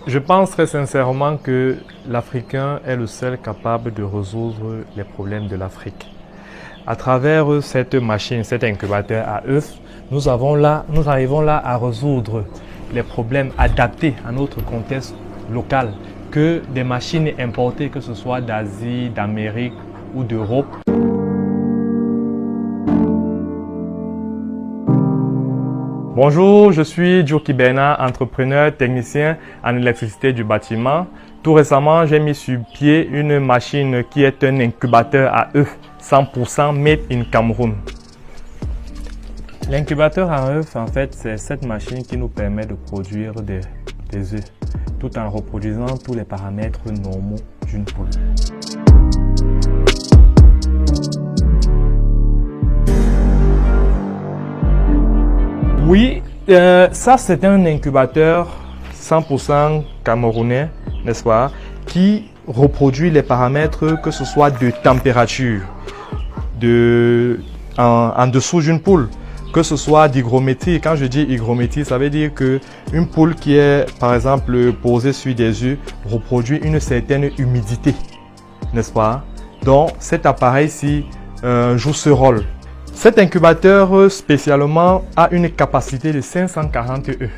Je pense très sincèrement que l'Africain est le seul capable de résoudre les problèmes de l'Afrique. À travers cette machine, cet incubateur à œufs, nous arrivons là à résoudre les problèmes adaptés à notre contexte local que des machines importées, que ce soit d'Asie, d'Amérique ou d'Europe. Bonjour, je suis Djoki Bernard, entrepreneur technicien en électricité du bâtiment. Tout récemment, j'ai mis sur pied une machine qui est un incubateur à œufs 100% made in Cameroun. L'incubateur à œufs, en fait, c'est cette machine qui nous permet de produire des œufs tout en reproduisant tous les paramètres normaux d'une poule. Oui, ça c'est un incubateur 100% camerounais, n'est-ce pas, qui reproduit les paramètres, que ce soit de température, en dessous d'une poule, que ce soit d'hygrométrie. Quand je dis hygrométrie, ça veut dire qu'une poule qui est par exemple posée sur des œufs reproduit une certaine humidité, n'est-ce pas? Donc cet appareil-ci joue ce rôle. Cet incubateur spécialement a une capacité de 540 œufs,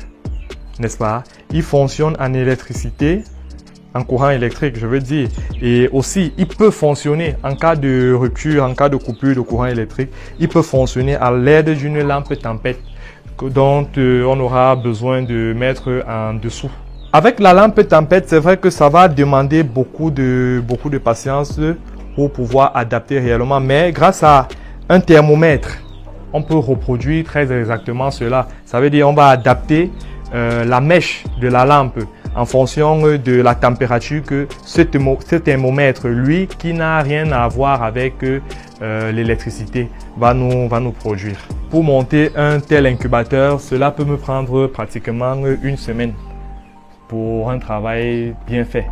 n'est-ce pas? Il fonctionne en électricité, en courant électrique, je veux dire. Et aussi, il peut fonctionner en cas de rupture, en cas de coupure de courant électrique. Il peut fonctionner à l'aide d'une lampe tempête dont on aura besoin de mettre en dessous. Avec la lampe tempête, c'est vrai que ça va demander beaucoup de patience pour pouvoir adapter réellement. Mais grâce à un thermomètre, on peut reproduire très exactement cela. Ça veut dire qu'on va adapter la mèche de la lampe en fonction de la température que ce thermomètre, lui, qui n'a rien à voir avec l'électricité, va nous produire. Pour monter un tel incubateur, cela peut me prendre pratiquement une semaine pour un travail bien fait.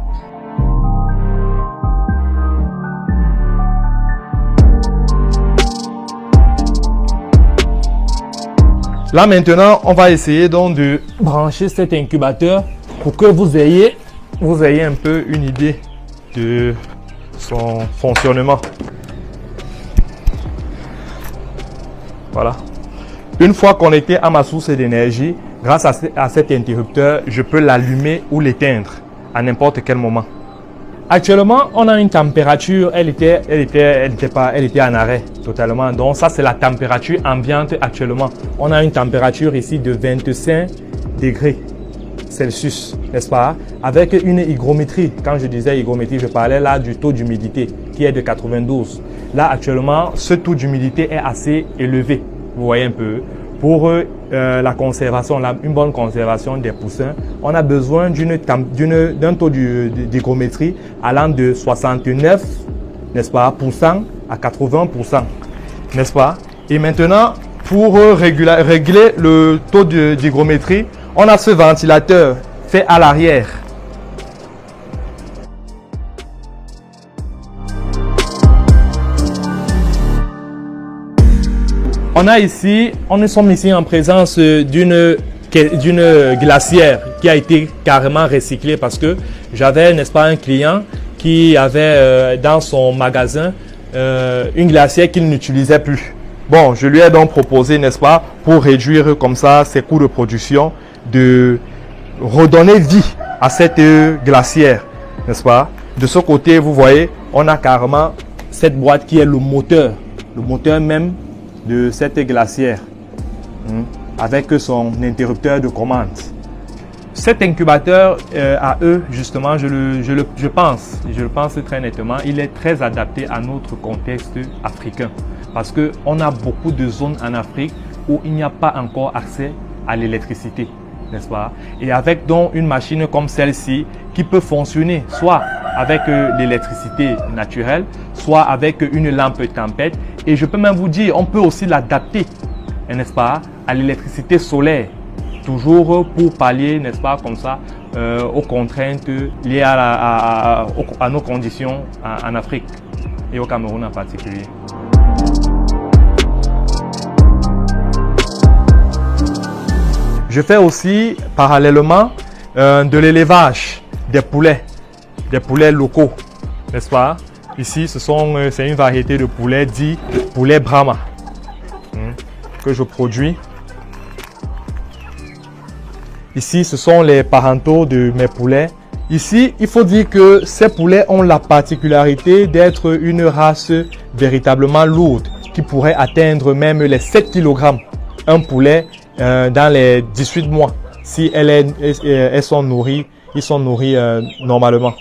Là maintenant, on va essayer donc de brancher cet incubateur pour que vous ayez un peu une idée de son fonctionnement. Voilà. Une fois connecté à ma source d'énergie, grâce à cet interrupteur, je peux l'allumer ou l'éteindre à n'importe quel moment. Actuellement, on a une température, elle était en arrêt totalement. Donc ça, c'est la température ambiante actuellement. On a une température ici de 25 degrés Celsius, n'est-ce pas? Avec une hygrométrie. Quand je disais hygrométrie, je parlais là du taux d'humidité qui est de 92. Là, actuellement, ce taux d'humidité est assez élevé. Vous voyez un peu. Pour la conservation, une bonne conservation des poussins, on a besoin d'un taux d'hygrométrie allant de 69, n'est-ce pas, % à 80%, n'est-ce pas? Et maintenant, pour régler le taux d'hygrométrie, on a ce ventilateur fait à l'arrière. Nous sommes ici en présence d'une glacière qui a été carrément recyclée parce que j'avais, n'est-ce pas, un client qui avait dans son magasin une glacière qu'il n'utilisait plus. Bon, je lui ai donc proposé, n'est-ce pas, pour réduire comme ça ses coûts de production, de redonner vie à cette glacière, n'est-ce pas? De ce côté, vous voyez, on a carrément cette boîte qui est le moteur même de cette glacière avec son interrupteur de commande. Cet incubateur à eux, justement, je pense très nettement, il est très adapté à notre contexte africain parce qu'on a beaucoup de zones en Afrique où il n'y a pas encore accès à l'électricité, n'est-ce pas? Et avec donc une machine comme celle-ci qui peut fonctionner soit avec l'électricité naturelle, soit avec une lampe tempête. Et je peux même vous dire, on peut aussi l'adapter, n'est-ce pas, à l'électricité solaire, toujours pour pallier, n'est-ce pas, comme ça, aux contraintes liées à nos conditions en Afrique et au Cameroun en particulier. Je fais aussi parallèlement de l'élevage des poulets locaux, n'est-ce pas? Ici, c'est une variété de poulet dit poulet Brahma que je produis. Ici, ce sont les parentaux de mes poulets. Ici, il faut dire que ces poulets ont la particularité d'être une race véritablement lourde qui pourrait atteindre même les 7 kg. Un poulet dans les 18 mois si ils sont nourris normalement.